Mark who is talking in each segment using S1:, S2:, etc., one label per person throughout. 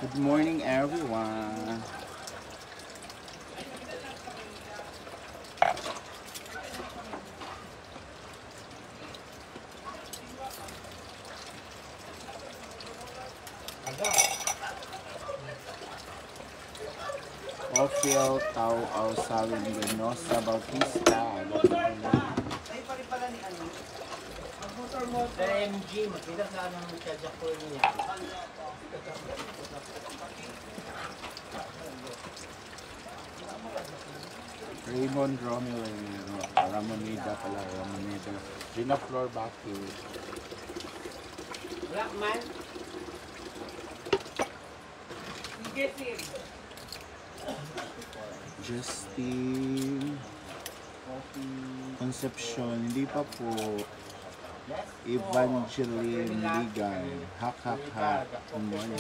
S1: Good morning, everyone. Ophel Tau Ausawin Lenosa Bautista.
S2: Sa MG, makita sa anong kajako niya.
S1: Raymond Romero, Ramonida pala, Ramonida. Gina Flor Baki.
S2: Black man.
S1: Justine Concepcion, hindi pa po. Evangeline Ligan, hak. Good morning.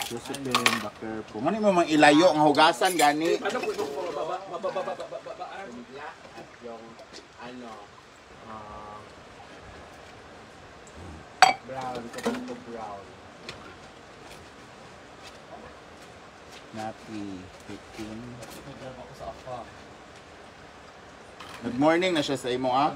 S1: Josephine Baker po. Ngani mo mang ilayo ang hugasan gani?
S2: Ano po yung bababababababaan? At yung ano, brown, kapito brown.
S1: Napi, 15. Good morning na siya sa imo ah.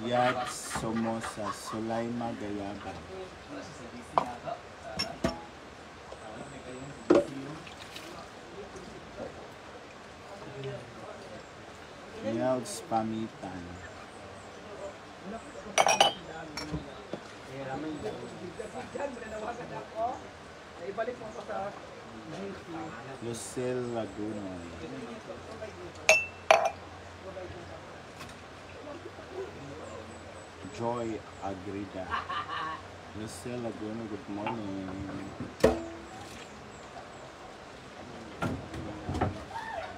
S1: Yad Somoza, Sulaima Gayaba. Yelds Pamitan. Lucille Laguna. Joy Agrida. Lucille Laguna, good morning.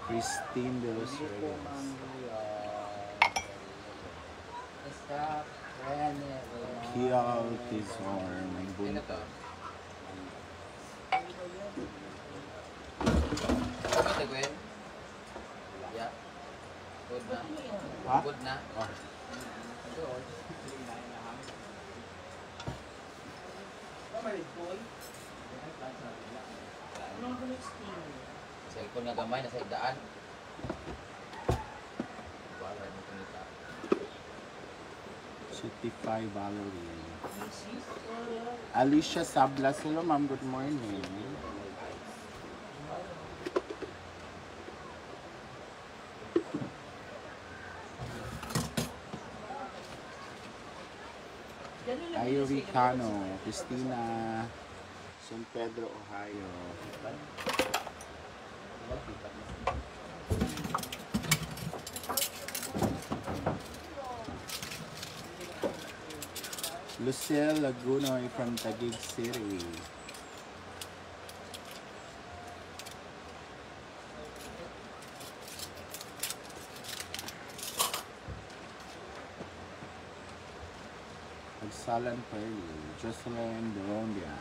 S1: Christine De Los Reyes. Kial Tizorn. Bunta. Ha?
S2: Good na.
S1: Oh.
S2: Cellphone nga gamay na sa igdaan.
S1: Certify Valerie. Alicia Sablas. Hello ma'am, good morning. Irie Cano, Christina, San Pedro, Ohio. Lucille Lagunoy from Taguig City. Agsalan Perly, Jocelyn Dorondia.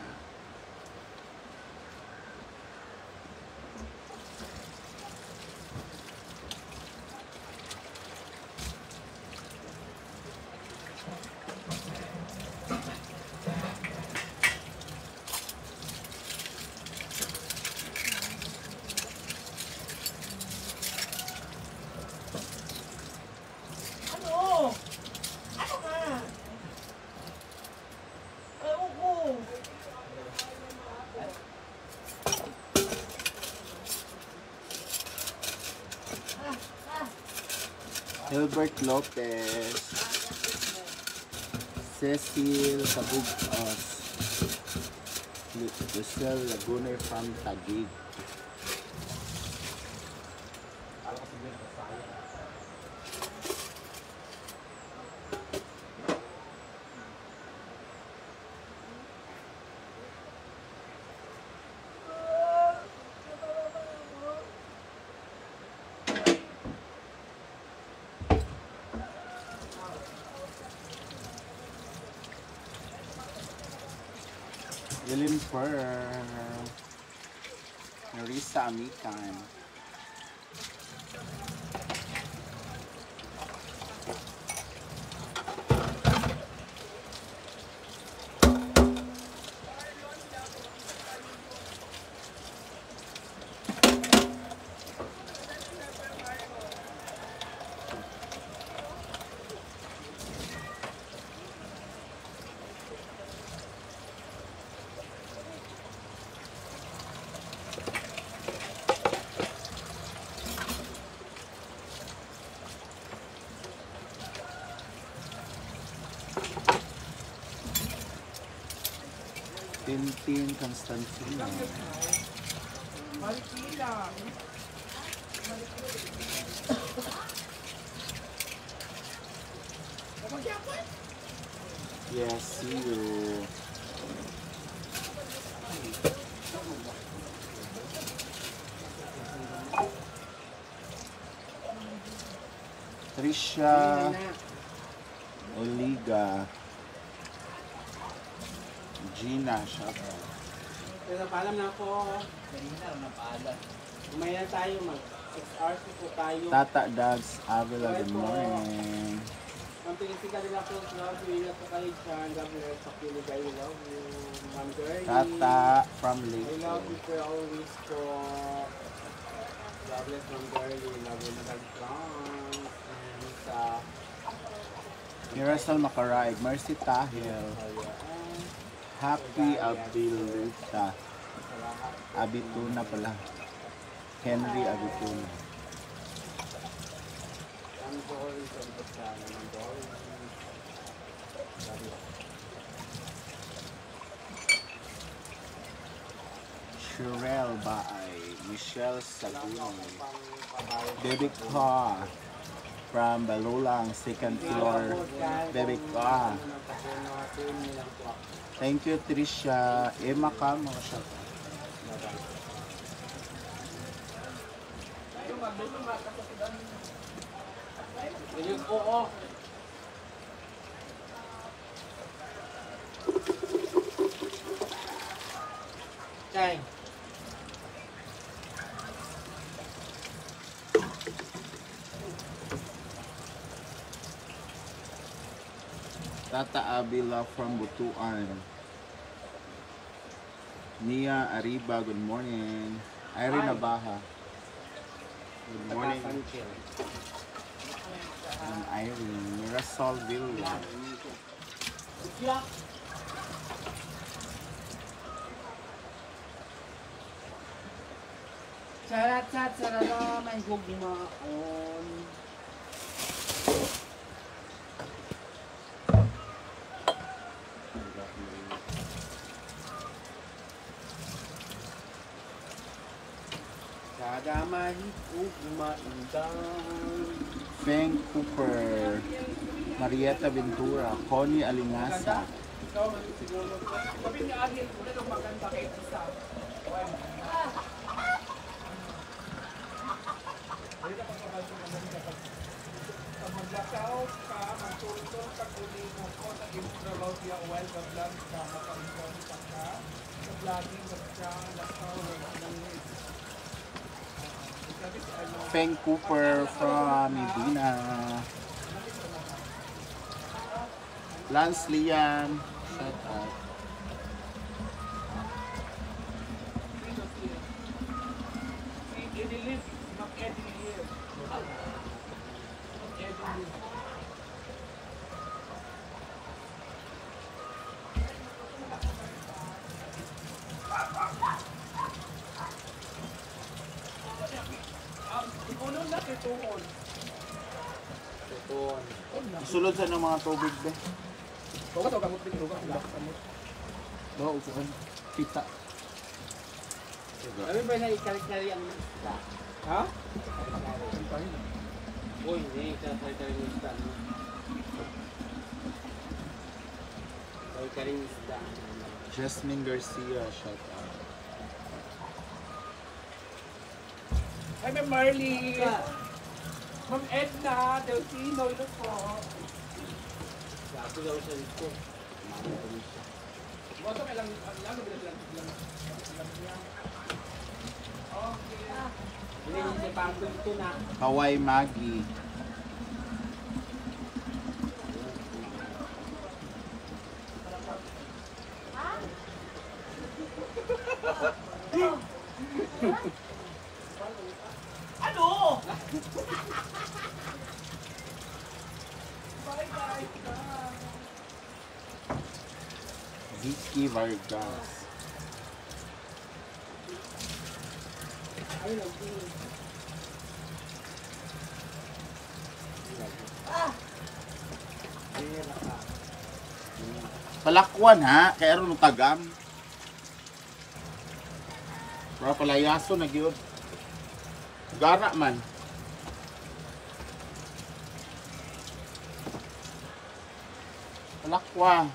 S1: Hilbert Lopez, Cecil Sabugos, Lucille Laguna from Taguig. Ellen Pearl, Marisa Amitan. Tintin Constantino. Yes, see you. Trisha Oliga. Gina, shout out.
S2: Pero napaalam na ako. Kanina napaalam. Umaya tayo mag 6 hours po tayo.
S1: Tata Dags Avila, good morning.
S2: Ang tinisika nila po, love you. Ingat po kayo dyan. God bless. Pakilig kayo. Love you. Ma'am Girlie.
S1: Tata from
S2: I
S1: Lake.
S2: love you for always po. God bless Ma'am Girlie. Love you na nag-France. And sa...
S1: Mirasol Macaraig, Mercy Tahil. Happy Abilita. Abituna pala. Henry Abituna.
S2: Ang Dory. Ang Dory.
S1: Shirel Baay. Michelle Saguno. Baby Ka. From Balulang, second floor. Baby Ka. Thank you, Trisha. Emma ka mo siya.
S2: Oo. Chay.
S1: Tata Abila from Butuan. Nia Ariba, good morning. Irene Nabaha. Good morning. And Irene. Mirasol Villa.
S2: Sarat-sat, sarara, may gugmaon. Kada mahit ugmaindang.
S1: Feng Cooper. Marieta Ventura. Connie Alingasa.
S2: Ikaw man siguro. Sabi niya Ariel, wala nang maganda kay isa. Maglakaw ka, magtulong ka kunin mo ko sa Instagram via oil ka vlog ka, makaingon ka ka, sa vlogging ka siya, lakaw ng
S1: Feng Cooper from Medina. Lance Lian. Shout out.
S2: Edilis, mag-edit. Unong na kituhon. Kituhon.
S1: Isulod sa ng mga tubig be.
S2: Bawa to kamot pito ka.
S1: Bawa upuan. Pita.
S2: Ano ba na ikalik-kali ang isda? Ha? Uy, hindi. Ikalik-kali ang isda. Ikalik-kali ang isda.
S1: Jasmine Garcia, shout out.
S2: Hi, Ma'am Marley! Ma'am Edna, Delfino, ito po. Ako daw siya dito. Boto, may lang niya. Oh.
S1: Hawaii Maggie.
S2: Ano?
S1: Vicky Vargas. Palakwan ha, kaya ron tagam. Pero palayaso na gyud. Gara man. Palakwa.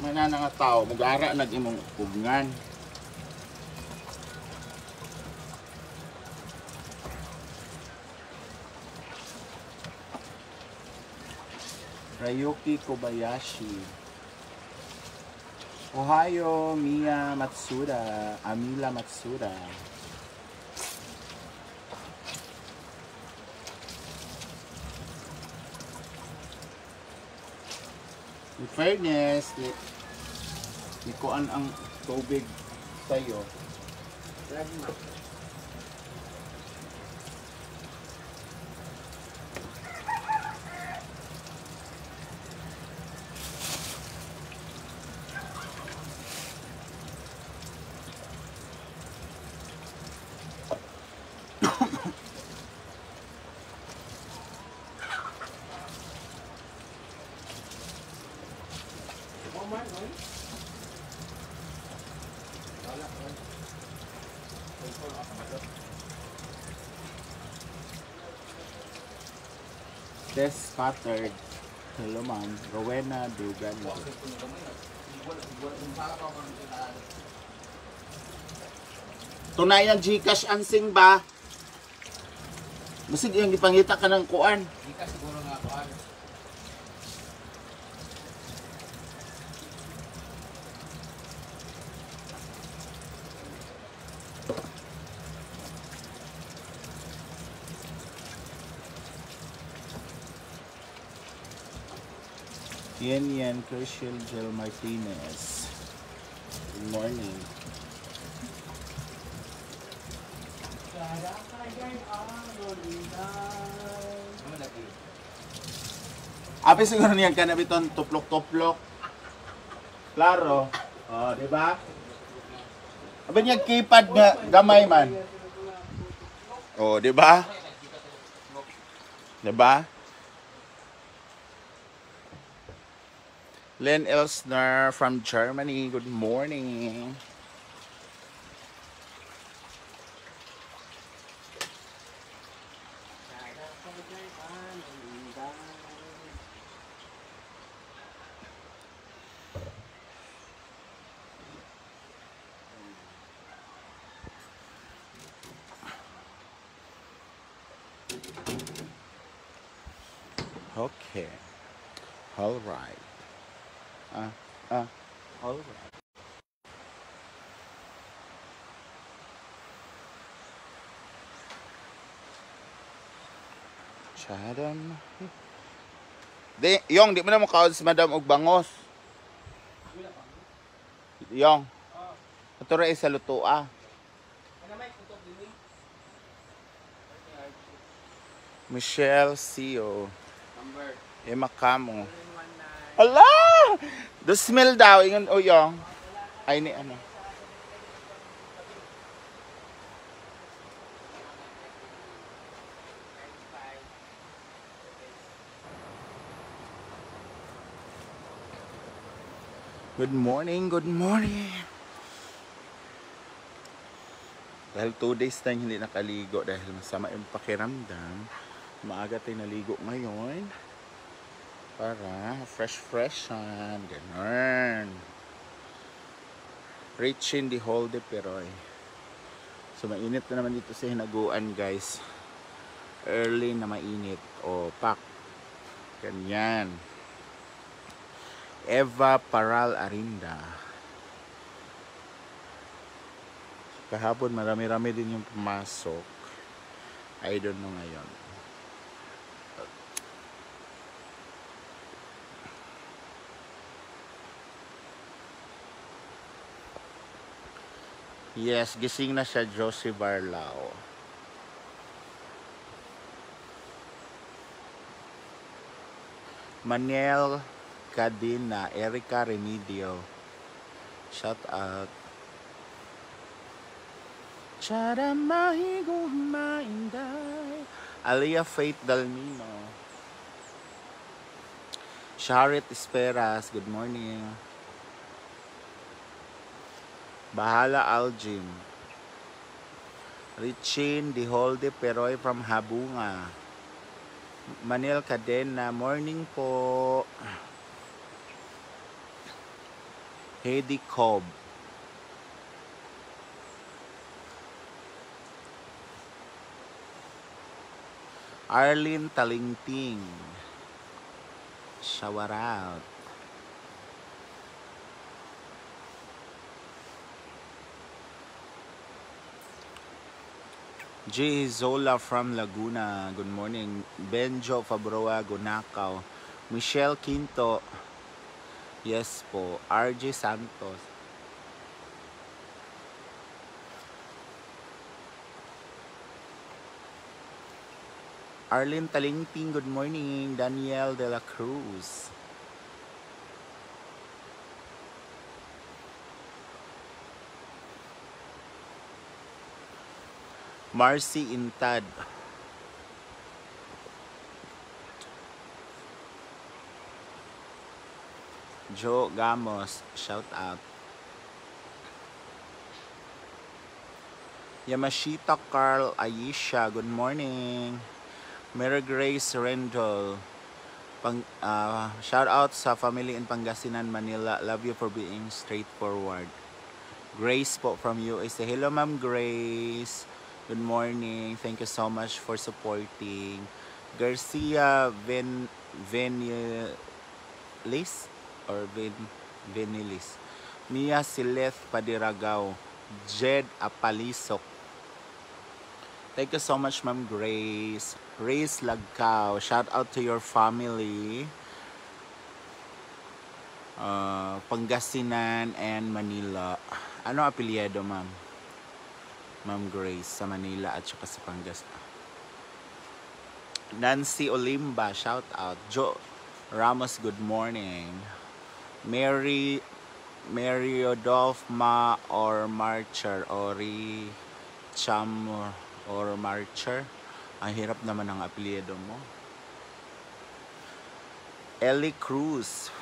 S1: Mana na nga tao, mag-ara nag-imong kugngan. Rayuki Kobayashi. Ohio, Mia Matsuda, Amila Matsuda. In fairness, ikuan ang tubig sa'yo. Des Scattered. Hello ma'am. Rowena Dugan. Tunay ang Gcash ansing ba? Masig yung ipangita ka ng kuan.
S3: Gcash siguro nga kuan.
S1: Yan Crucial Gel Martinez. Good morning.
S3: Ano lagi?
S1: Api siguro niyan kanabiton tuplok-tuplok. Klaro. Oh, di ba? Abi niya keypad nga gamay man. Oh, di ba? Di ba? Len Elsner from Germany. Good morning. Okay. All right. All right. Chadam. Di mo na makaod si Madam og bangos. Yong. Ito rin sa lutua. Michelle Sio. Emma Camo. Ala! The smell daw. Ingon o yung. Ay ni ano. Good morning, good morning. Dahil 2 days na hindi nakaligo dahil masama yung pakiramdam. Maaga tayo naligo ngayon. Para fresh-freshan. Ganun. Reaching the whole day Peroy. So mainit na naman dito sa Hinaguan guys. Early na mainit. O pak. Ganyan. Eva Paral Arinda. Kahapon marami-rami din yung pumasok. I don't know ngayon. Yes, gising na siya, Josie Barlao. Maniel Cadena, Erica Remedio. Shout out. Chara mahigo mainday. Alia Faith Dalmino. Sharit Esperas, good morning. Bahala Aljim. Richin Diholde Peroy from Habunga. Manil Cadena, morning po. Heidi Cobb. Arlene Talingting. Shower out. J. Zola from Laguna, good morning. Benjo Fabroa, Gunakaw. Michelle Quinto, yes po. RJ Santos. Arlene Talingting, good morning. Daniel De La Cruz. Marcy Intad. Joe Gamos, shout out. Yamashita Carl Ayesha, good morning. Mary Grace Rendell. Shout out sa family in Pangasinan, Manila. Love you for being straightforward. Grace po from USA. Hello Ma'am Grace. Good morning. Thank you so much for supporting. Garcia Venilis or Venilis. Mia Sileth Padiragaw. Jed Apalisok. Thank you so much Ma'am Grace. Grace Lagkaw. Shout out to your family. Pangasinan and Manila. Ano apelyido Ma'am? Ma'am Grace sa Manila at saka sa Pangasinan. Nancy Olimba, shout out. Joe Ramos, good morning. Mary Odolph Ma or Marcher Ori Cham or Marcher. Ang hirap naman ang apelyido mo. Ellie Cruz.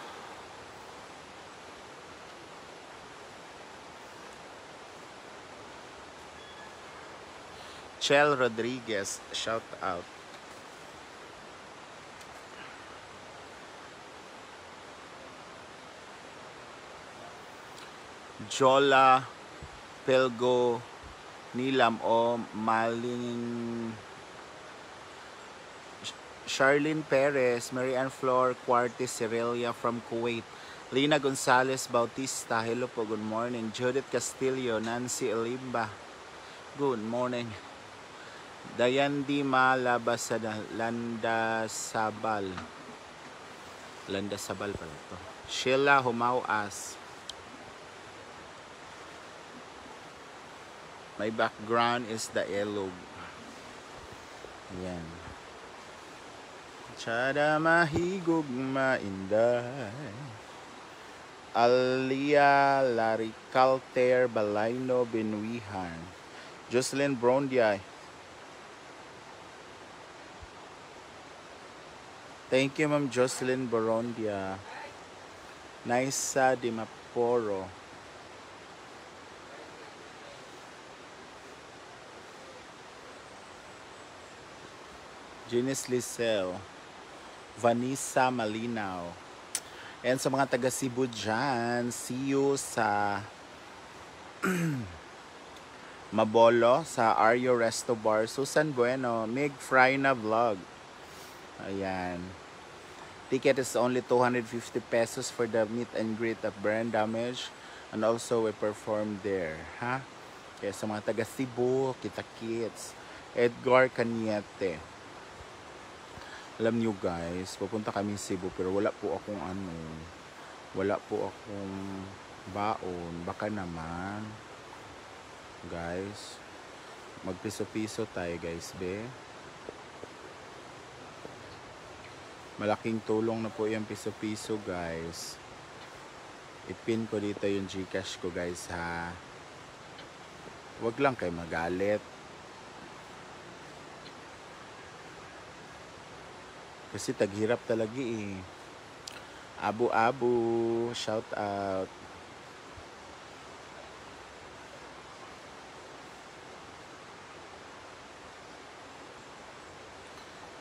S1: Chel Rodriguez, shout out. Jola Pelgo Nilam o Maling. Charlene Perez, Marianne Flor Quartes Cirelia from Kuwait. Lina Gonzalez Bautista, hello po, good morning. Judith Castillo, Nancy Olimba, good morning. Dayandi Malabasada, Landa Sabal pala to. Sheila Humauas. My background is the elog. Yan. Tsada mahigog mainday. Alia Laricalter Balayno Benuihan. Jocelyn Brondia. Thank you, Ma'am Jocelyn Borondia. Naisa Di Maporo. Janice Lisel. Vanessa Malinaw. And sa mga taga Cebu dyan, see you sa Mabolo, sa Ario Resto Bar. Susan Bueno, Mig Fryna Vlog. Ayan. Ticket is only 250 pesos for the meet and greet of Brand Damage, and also we perform there, ha? Kaya sa mga taga Cebu, kita-kits. Edgar Cañete. Alam nyo guys, pupunta kami Cebu pero wala po akong wala po akong baon. Baka naman, guys, magpiso-piso tayo guys, be. Malaking tulong na po yung piso-piso guys. Ipin ko dito yung Gcash ko guys ha. Wag lang kayo magalit. Kasi taghirap talaga eh. Abu-abu, shout out.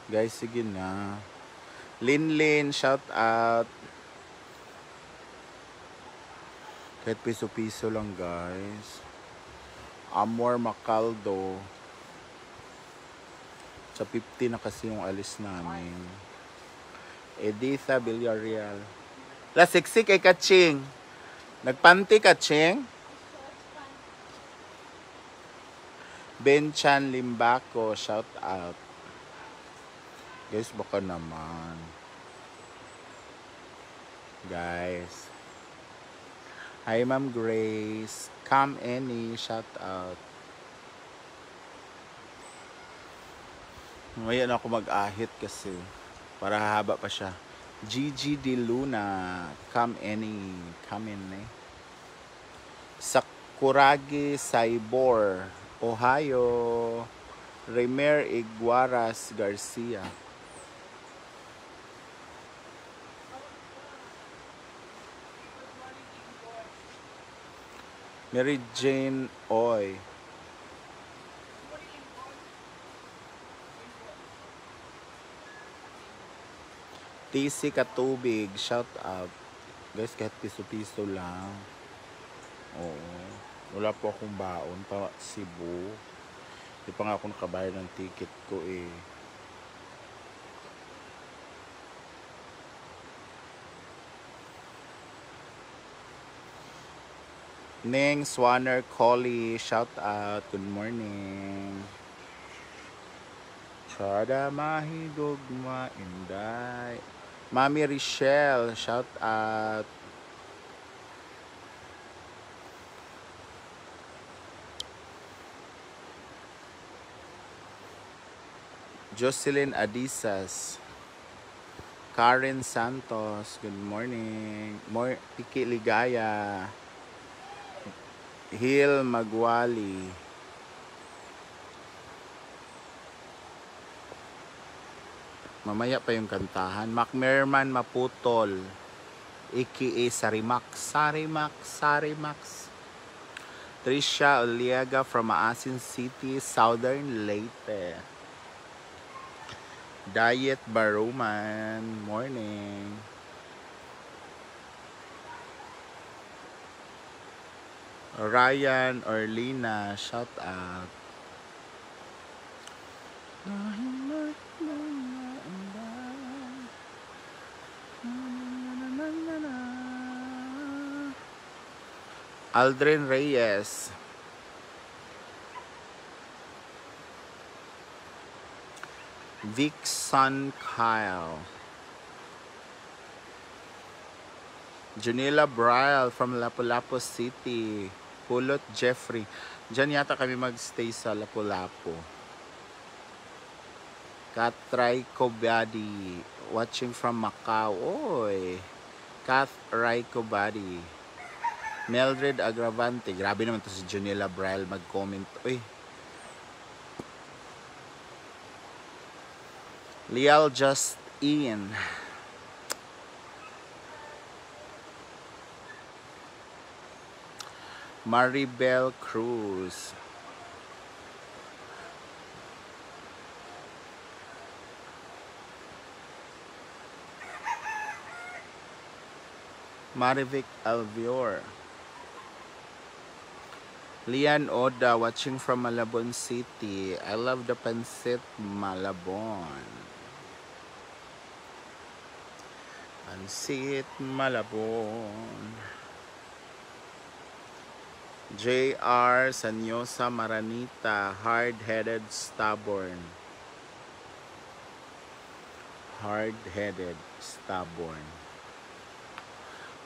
S1: Guys, sige na. Linlin, shout out. Kahit piso-piso lang guys. Amor Macaldo. Sa 50 na kasi yung alis namin. Editha Villarreal. La siksik kay Kaching. Nagpanti Kaching. Benchan Limbaco, shout out. Guys, baka naman. Guys. Hi Ma'am Grace. Come any, shout out. Ngayon ako mag-ahit kasi para haba pa siya. Gigi De Luna, come any, come in eh. Sakuragi Saibor, Ohio. Remer Iguaras Garcia. Mary Jane Oy. TC Katubig, shout out. Guys, kahit piso-piso lang. Oo. Wala po akong baon pa Cebu. Di pa nga ako nakabayar ng ticket ko eh. Ning Swanner Collie, shout out. Good morning. Sada mahigog mainday. Mami Richelle, shout out. Jocelyn Adisas. Karen Santos, good morning. Piki Ligaya. Hil Magwali. Mamaya pa yung kantahan. Macmerman Maputol. A.K.A. Sarimax. Sarimax. Trisha Oliaga from Maasin City, Southern Leyte. Diet Baroman. Morning. Ryan Orlina, shout out. Aldrin Reyes. Vixon Kyle. Junila Brial from Lapu-Lapu City. Pulot Jeffrey. Diyan yata kami magstay sa Lapu-Lapu. Katray Kobadi. Watching from Macau. Oy. Kath Raikobadi. Mildred Agravante. Grabe naman to si Junila Brial mag-comment. Uy. Lial Just In. Maribel Cruz. Marivic Alvior. Lian Oda, watching from Malabon City. I love the pancit Malabon. Pancit Malabon. JR Sanyosa Maranita, hard-headed, stubborn. Hard-headed, stubborn.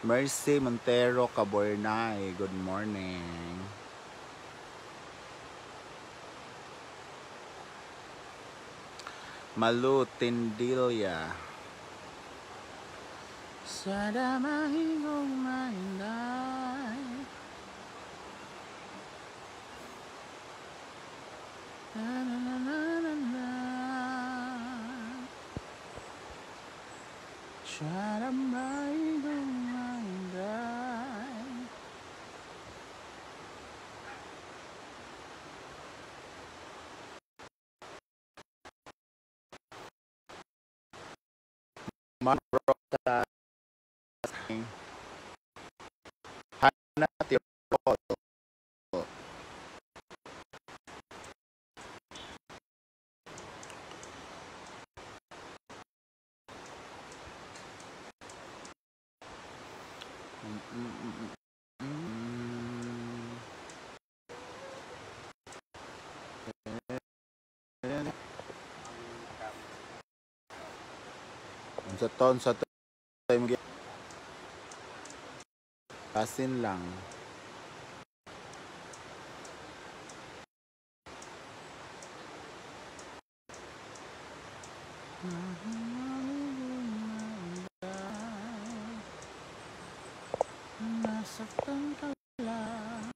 S1: Mercy Montero Cabornay, good morning. Malu Tindilya. Sada mahingong mahinday. Na, na, na, na, na, na. Sada mahingong mahinday. Manrota Hana Tirol. Sa taon sa tayo pasin lang. Nasaktan ka lang.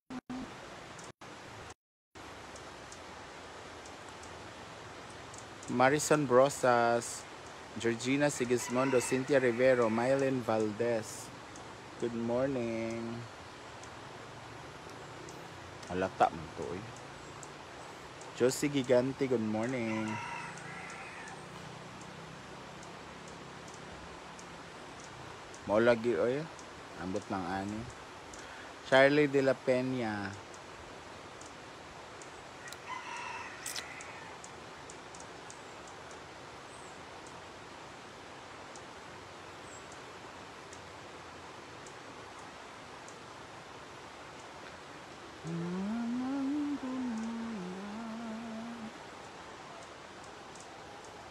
S1: Marison Brosas, Georgina Sigismondo, Cynthia Rivero, Mylene Valdez. Good morning. Halata mo to eh. Josie Gigante, good morning. Maulagi oy. Ambot ng ani. Charlie de la Peña.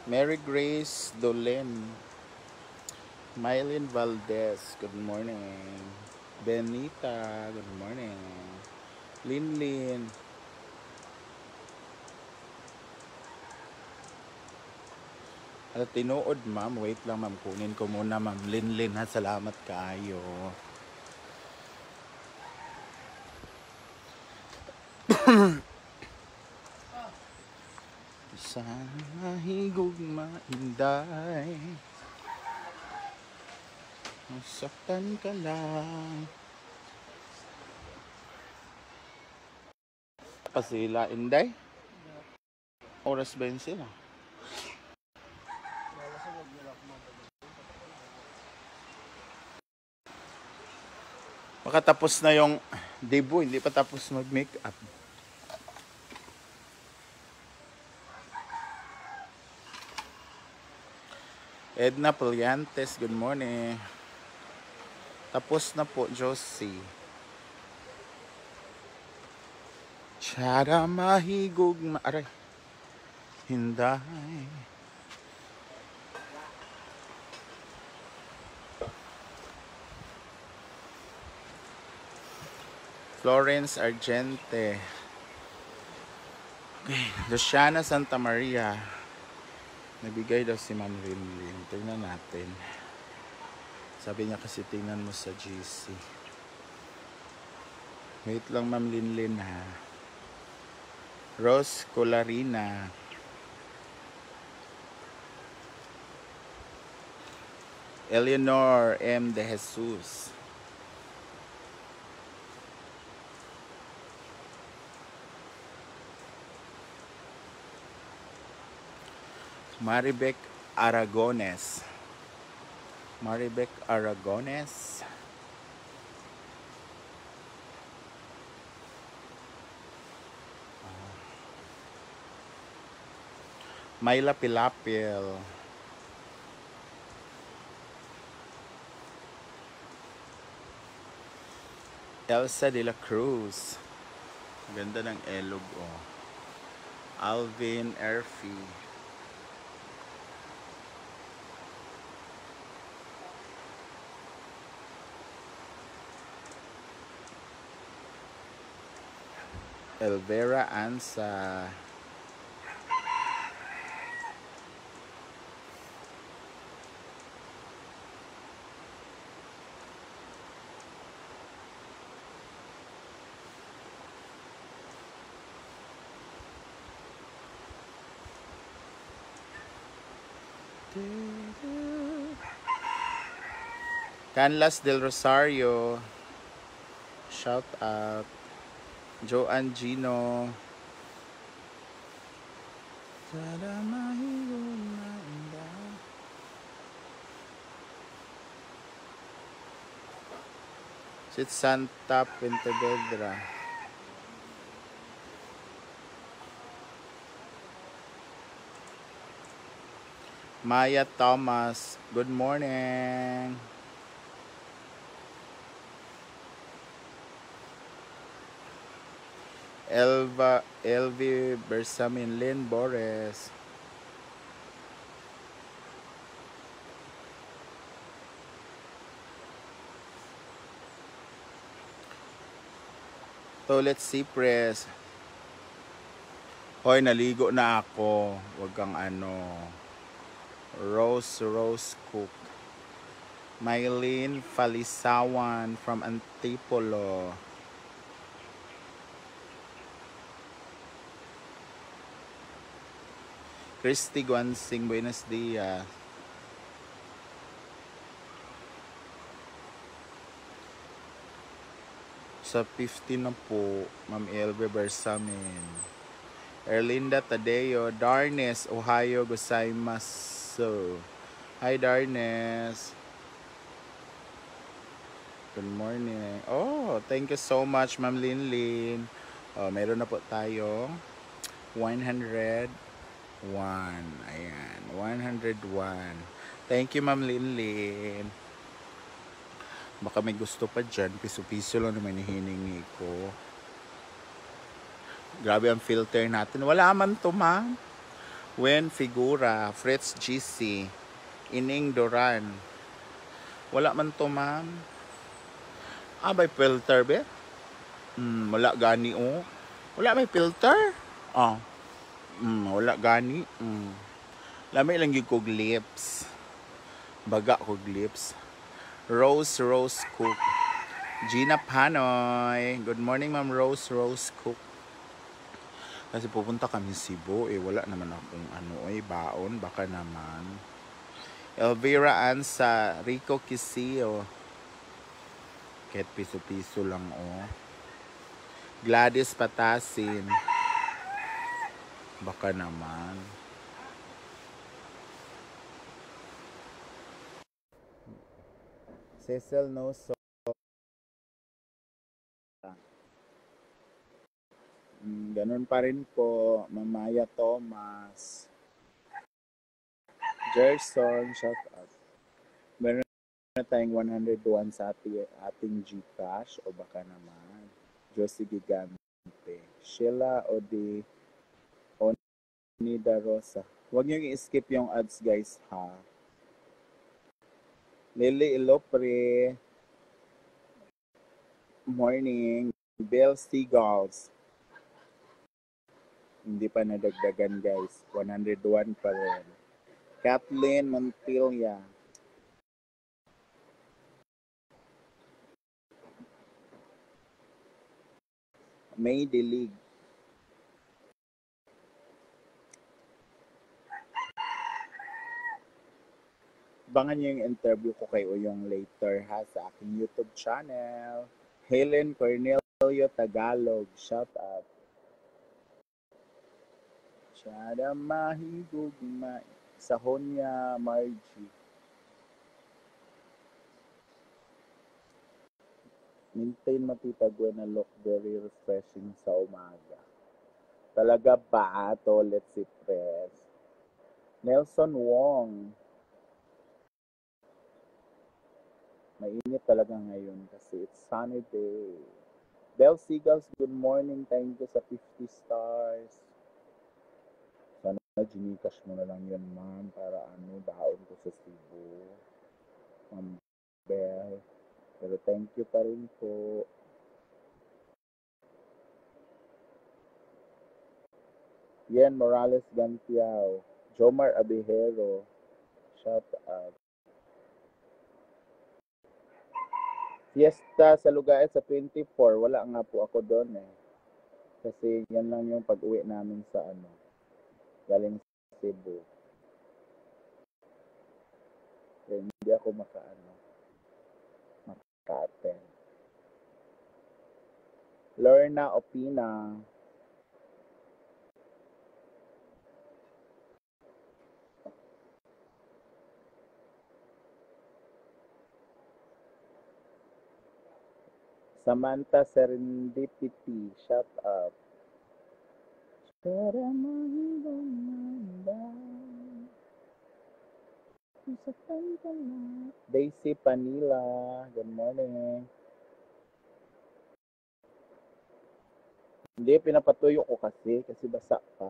S1: Mary Grace Dolen, Mylene Valdez, good morning. Benita, good morning. Linlin. At tinuod ma'am, wait lang ma'am, kunin ko muna ma'am. Linlin ha, salamat kaayo. Sana higog mainday, masaktan ka lang. Pa sila, Inday? Oras ba yun sila? Makatapos na yung debut, hindi pa tapos mag-makeup. Edna Poliantes, good morning. Tapos na po, Josie. Tsara mahigog aray. Hinday. Florence Argente. Okay, Luciana Santa Maria. Nabigay daw si Ma'am Linlin. Tingnan natin. Sabi niya kasi tingnan mo sa GC. Wait lang Ma'am Linlin ha. Rose Colarina. Eleanor M. De Jesus. Maribek Aragones. Maribek Aragones. Myla Pilapil. Elsa de la Cruz. Ganda ng elog, oh. Alvin Erfi. Elvera Ansa. Canlas del Rosario. Shout out. Joanne Gino. Sit Santa Pentevedra. Maya Thomas. Good morning. Elvi Bersamin Lynn Boris. Toilet Cypress. Hoy, naligo na ako. Wag kang Rose Cook. Mylene Falisawan from Antipolo. Christy Guansing, buenos dias. Sa 15 na po, Ma'am Elbe Bersamin. Erlinda Tadeo, Darnes, Ohio, gozaimasu. Hi, Darnes. Good morning. Oh, thank you so much, Ma'am Linlin. Oh, meron na po tayong 101. Ayan, 101. Thank you, Ma'am Linlin. Baka may gusto pa dyan. Piso-piso lang naman hiningi ko. Grabe ang filter natin. Wala man to, ma'am. Wen Figura, Fritz GC, Ining Doran. Wala man to, ma'am. May filter, be? Wala gani, oh. Wala may filter? Wala gani. Lamay lang yung kog lips. Baga kog lips. Rose Cook. Gina Panoy. Good morning, Ma'am Rose Cook. Kasi pupunta kami Cebu. Wala naman akong baon. Baka naman. Elvira Ansa. Rico Kisio. Kahit piso-piso lang, oh. Gladys Patasin. Baka naman. Cecil Noso. Ganun pa rin po. Mamaya Thomas. Gerson, shout out. Meron na tayong 101 sa ating Gcash o baka naman. Josie Gigante. Sheila Odi Onida Rosa. Huwag niyo i-skip yung ads, guys, ha. Lily Ilopre. Morning. Bill Seagulls. Hindi pa nadagdagan, guys. 101 pa rin. Kathleen Montilla. May Dilig. Abangan niyo yung interview ko kay Uyong later, ha, sa aking YouTube channel. Helen Cornelio Tagalog. Shout out. Siya mahigog Sahonia Margie. Maintain matitagwe na look, very refreshing sa umaga. Talaga ba? Toilet Cypress. Nelson Wong. Mainit talaga ngayon kasi it's sunny day. Bell Seagulls, good morning. Thank you sa 50 stars. Sana Gcash mo na lang yun, ma'am, para baon ko sa Cebu. Ma'am Bell. Pero thank you pa rin po. Yan Morales Gantiao. Jomar Abihero. Shout out. Fiesta sa Lugaet sa 24. Wala nga po ako doon eh. Kasi yan lang yung pag-uwi namin sa galing sa Cebu. Kaya hindi ako maka-attend. Lorna Opina. Samantha Serendipity. Shout out. Daisy Panila. Good morning. Hindi, pinapatuyo ko kasi basa pa.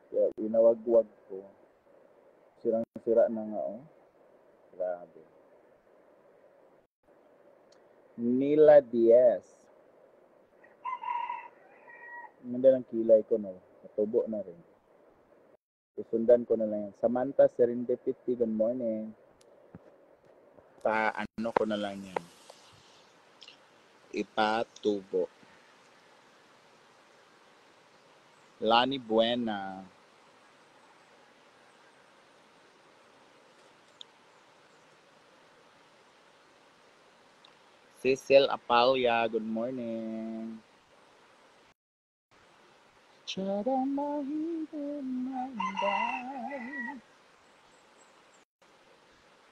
S1: Kaya inawag-wag ko. Sirang-sira na nga, oh. Grabe. Nila Diaz. Ganda ng kilay ko, no? Natubo na rin. Susundan ko na lang yan. Samantha Serendipity, good morning. Ko na lang yan. Ipatubo. Lani Buena. Cecil Apalia, good morning.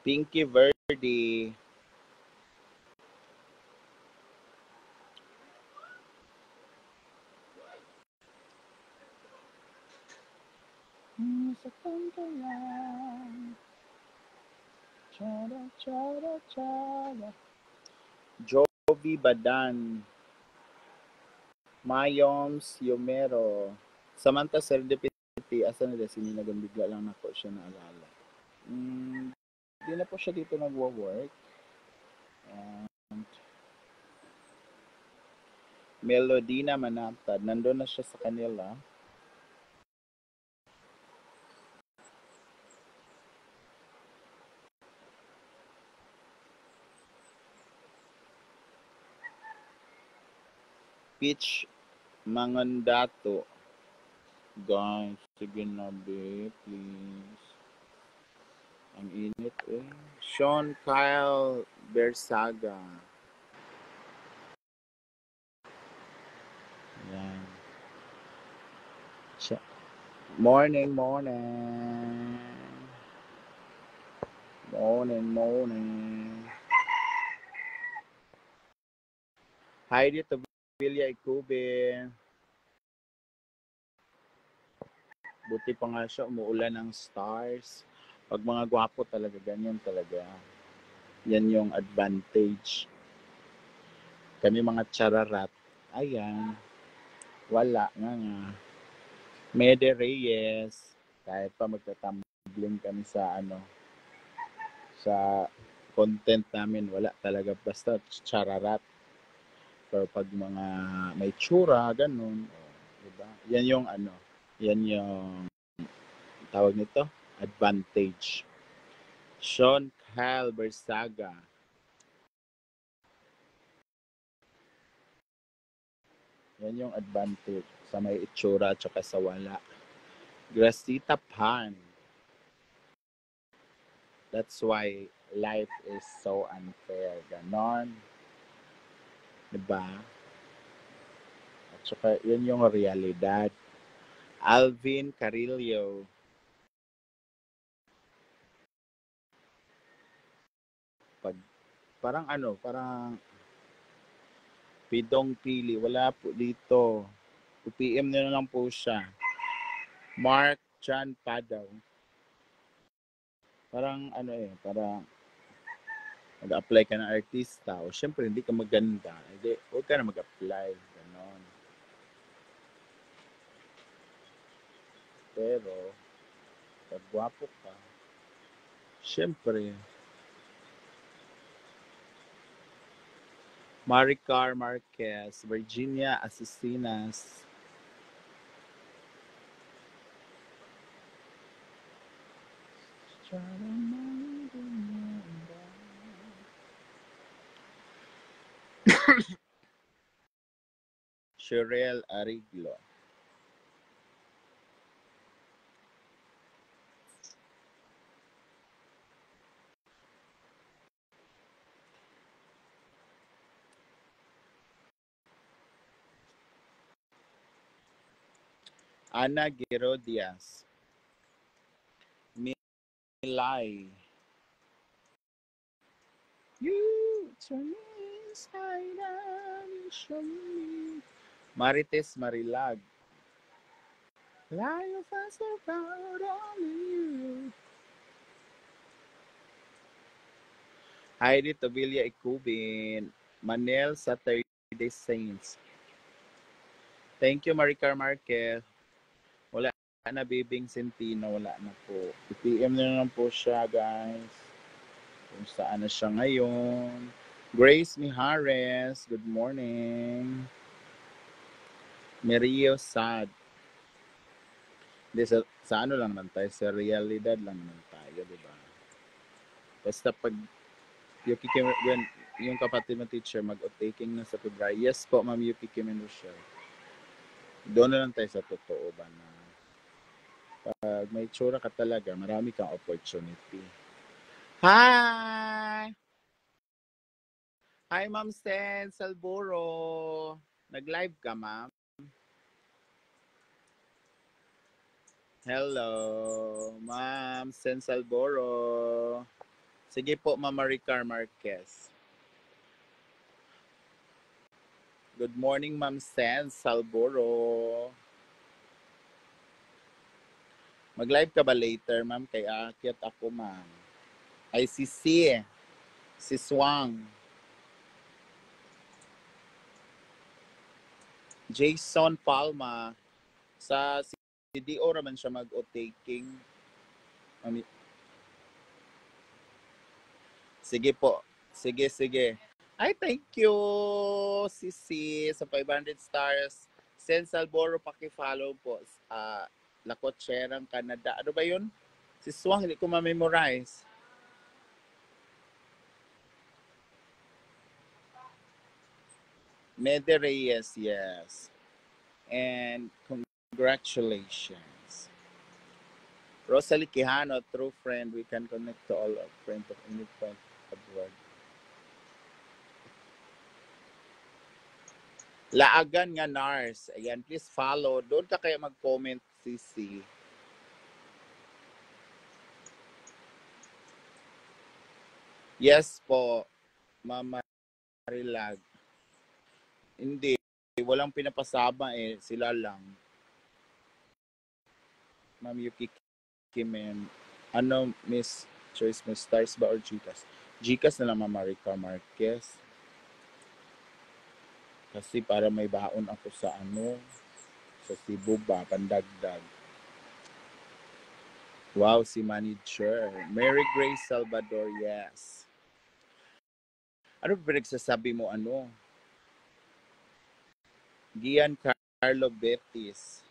S1: Pinky Verdi. Jovi Badan. Mayoms Yomero. Samantha Serendipity. Asan nila? Sininagan bigla lang na po siya naalala. Hindi na po siya dito nagwo-work. And Melodina Manatad. Nandun na siya sa kanila. Peach Mangandato. Guys, sige na be, please. Ang init eh. Sean Kyle Bersaga. Yan. Morning. Heidi Tavilla Ikube. Buti pa nga siya, umuulan ng stars. Pag mga gwapo talaga, ganyan talaga. Yan yung advantage. Kami mga chararat. Ayan. Wala nga. Mede Reyes. Kahit pa magtatambling kami sa sa content namin, wala talaga. Basta chararat. Pero pag mga may tsura, ganun. Diba? Yan yung yan yung tawag nito, advantage. Sean Kyle Bersaga. Yan yung advantage sa may itsura at saka sa wala. Gracita Pan. That's why life is so unfair. Ganon. Diba? At saka yun yung realidad. Alvin Carillo. Parang Pidong Pili. Wala po dito. PM na lang po siya. Mark Chan Padaw. Parang parang Mag-apply ka ng artista, o syempre hindi ka maganda, hindi, huwag ka na mag-apply. Ganon. Pero, pag gwapo ka, syempre, Maricar Marquez, Virginia Asesinas, Sherelle Ariglo, Ana Gerodias, Milay, you turn me inside out and show me. Marites Marilag, lie of us about only you. Heidi Tobilla Ikubin, Manel Saturday Saints. Thank you, Maricar Marquez. Wala na Bibing Centino, wala na po. I-PM na lang po siya, guys. Kung saan na siya ngayon. Grace Mijares, good morning. Merio Sad. Hindi, sa ano lang naman tayo, sa realidad lang naman tayo, di ba? Basta pag Yuki Kim, when yung kapatid ng teacher mag-taking na sa February, yes po, Ma'am Yuki Kim and Rochelle. Doon na lang tayo sa totoo ba na pag may tsura ka talaga, marami kang opportunity. Hi! Hi, Ma'am Sen Salboro. Nag-live ka, ma'am? Hello, Ma'am Sen Salboro. Sige po, Ma'am Maricar Marquez. Good morning, Ma'am Sen Salboro. Mag-live ka ba later, ma'am? Kaya akyat ako, ma'am. Ay, si Swang. Jason Palma. Sa CDO naman siya mag-o-taking. Sige po. Sige. Ay, thank you, Sisi, sa 500 stars. Sen Salboro, paki-follow po. Lakotserang Canada. Ano ba yun? Si Swang, hindi ko ma-memorize. Mede Reyes, yes. And congratulations. Rosalie Quijano, true friend. We can connect to all our friends of any point abroad. Laagan nga Nars. Ayan, please follow. Doon ka kaya mag-comment, Sisi. Yes po, Mama Marilag. Hindi, walang pinapasama eh. Sila lang. Ma'am Yuki Kimen. Ano, Miss Choice, Miss Stars ba or Gcash? Gcash na lang, Ma'am Maricar Marquez. Kasi para may baon ako sa sa Cebu ba, pandagdag. Wow, si manager. Mary Grace Salvador, yes. Ano ba pinagsasabi mo, Gian Carlo Betis.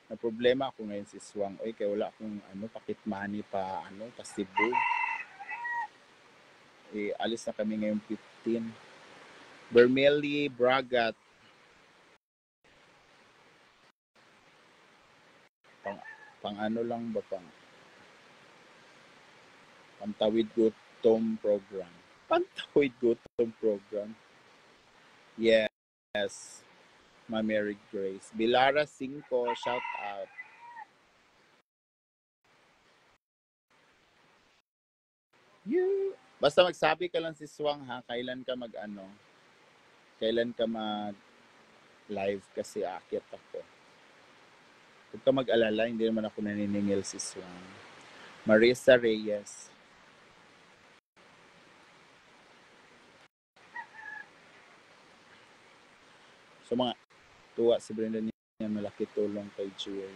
S1: Na problema ako ngayon si Swang. Oy, kaya wala akong pakit money pa, pa Cebu. Alis na kami ngayong 15. Bermeli Bragat. Pang lang ba, Pantawid Gutom Program. Pantawid Gutom Program. Yes. Ma Mary Grace. Bilara 5, shout out. You. Basta magsabi ka lang si Swang, ha, kailan ka kailan ka mag live kasi aakyat ako. Huwag ka mag-alala, hindi naman ako naniningil si Swang. Marisa Reyes. So mga tuwa si Brenda niya malaki tulong kay Jewel.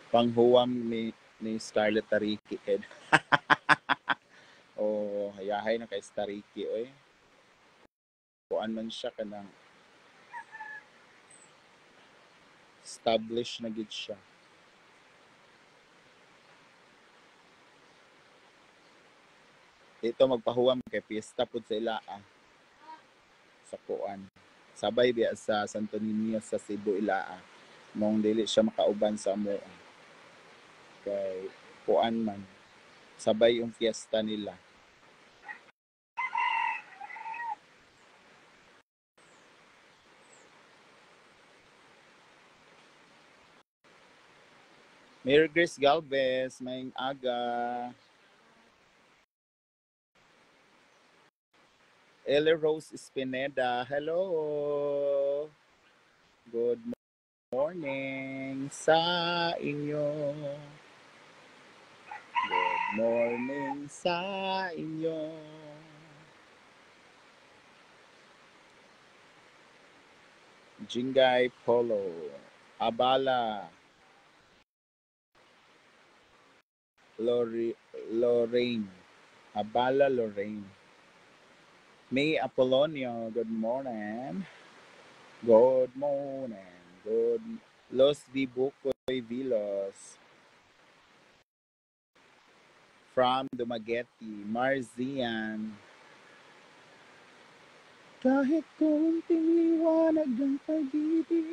S1: Panghuwam ni Scarlett Tariki Ed. O hayahay na kay Stariki oy. Kuan man siya kanang established na gid siya. Ito magpahuwam kay piyesta pud sa ilaa. Sa kuan. Sabay biya sa Santo Niño sa Cebu ilaa. Mong dili siya makauban sa amo. Kay kuan man. Sabay yung fiesta nila. Mary Grace Galvez, maing aga. Ellie Rose Espineda, hello. Good morning sa inyo. Good morning sa inyo. Jingay Polo, Abala, Lorraine, Abala Lorraine. May Apolonio, good morning. Good morning. Good. Los Vibucoy Vilos. From Dumaguete, Marzian. Kahit kunting liwanag ng pag-ibig.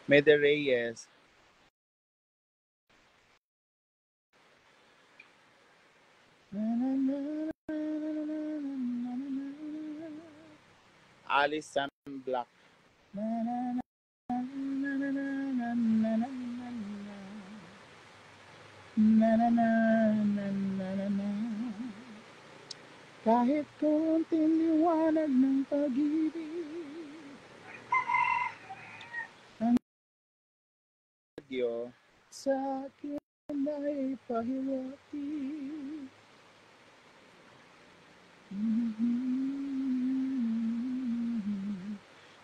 S1: Mede Reyes. Alison Black. Kahit konting liwanag ng pag-ibig. Ang radyo sa akin ay pahiwati.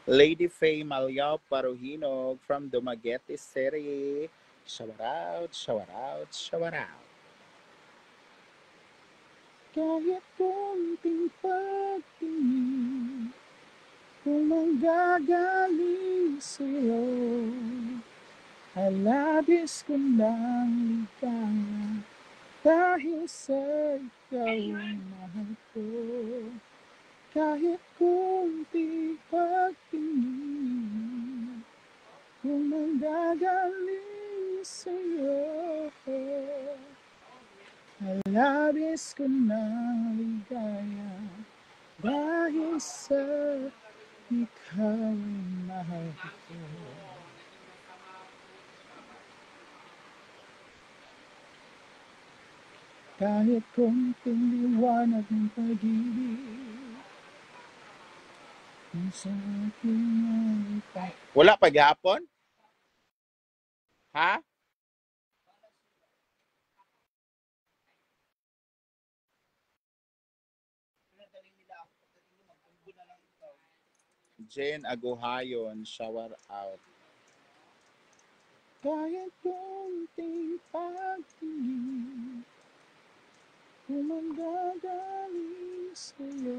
S1: Lady Faye Malyao Paruhinog from Dumaguete City. Shout out, shout out, shout out. Kahit konting pagtingin, kung manggagaling sa'yo, ay labis ko nang ligaya, dahil sa ikaw ang mahal ko. Kahit konting pagtingin, kung manggagaling sa'yo, ay labis ko nang ligaya, dahil sa ikaw ay mahal ko. Kahit konting liwanag ng pag-ibig, ang sa akin ay wala pa gapon? Ha? Jane Aguhayon, shower out. Kahit konting pagtingin, kung manggagaling sa'yo.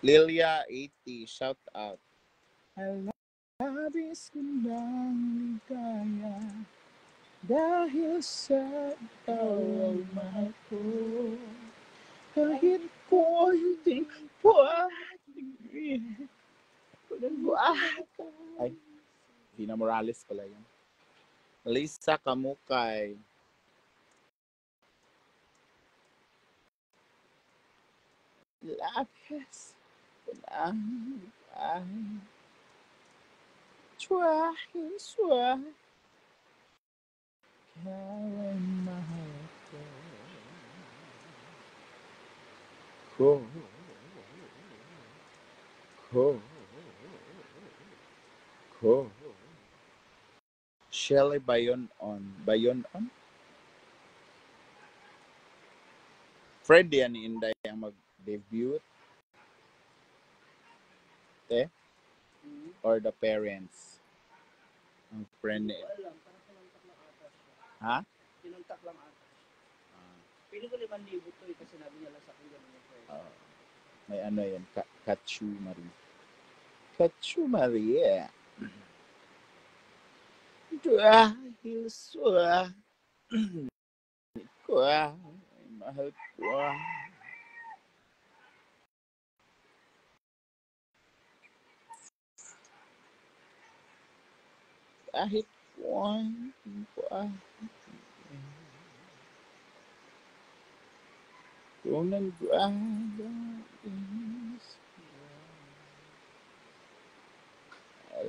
S1: Lilia 80, shout out. Ay labis ko nang ligaya, dahil sa ikaw ang mahal ko. Kahit konting pagtingin, ay, Vina Morales pala yun. Lisa Kamukay. Lapis ang ay try swa kaya mahal ko. Ko. Ko. Shelley Bayon on. Bayon on? Friend yan ni Inday ang mag-debut. Eh? Or the parents? Ang friend ni...
S2: Alam, parang pinuntak lang ata siya.
S1: Ha?
S2: Pinuntak lang ata.
S1: Ah,
S2: Pili ko 5,000 to eh, kasi sinabi niya lang sa akin ganun yung presyo.
S1: ah. May ano yan, Kachu Marie. Kachu Marie. Dahil sa ko, mahal ko. Kahit kuwan ko, kung nag-aala is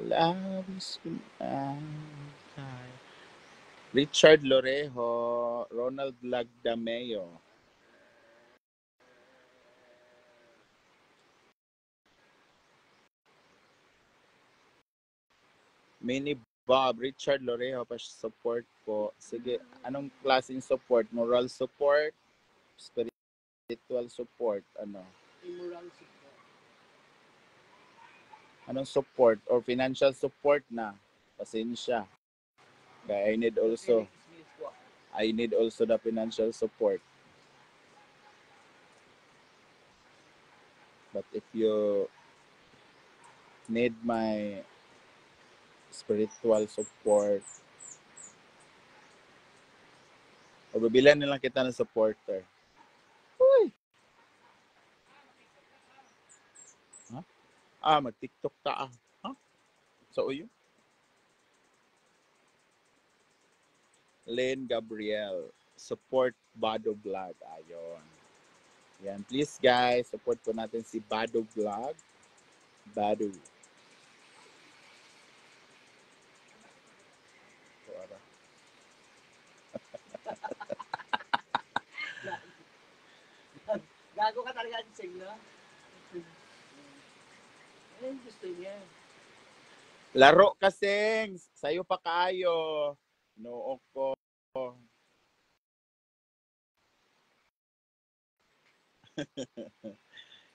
S1: labis kumantay. Richard Lorejo, Ronald Lagdameo. Mini Bob, Richard Lorejo, pa-support po. Sige, anong klaseng support? Moral support? Spiritual support? Ano?
S2: Immoral support.
S1: Anong support? Or financial support na? Pasensya. Kaya I need also the financial support. But if you need my spiritual support, o bibilan nilang kita ng supporter. Uy! Ha? Mag-TikTok ka ah. Ha? So, yun? Len Gabriel. Support Bado Vlog. Ayon. Yan. Please guys, support po natin si Bado Vlog. Bado.
S2: Gago ka talaga si Sigla. Ano yung gusto niya?
S1: Laro kasing. Sa'yo pa kayo. Noo ko.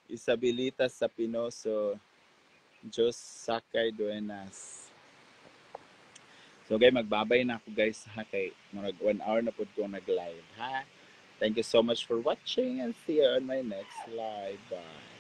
S1: Isabilitas sa Pinoso. Diyos Sakay Duenas. So guys, magbabay na ako guys ha, kay murag 1 hour na po ko nag-live ha. Thank you so much for watching and see you on my next live. Bye.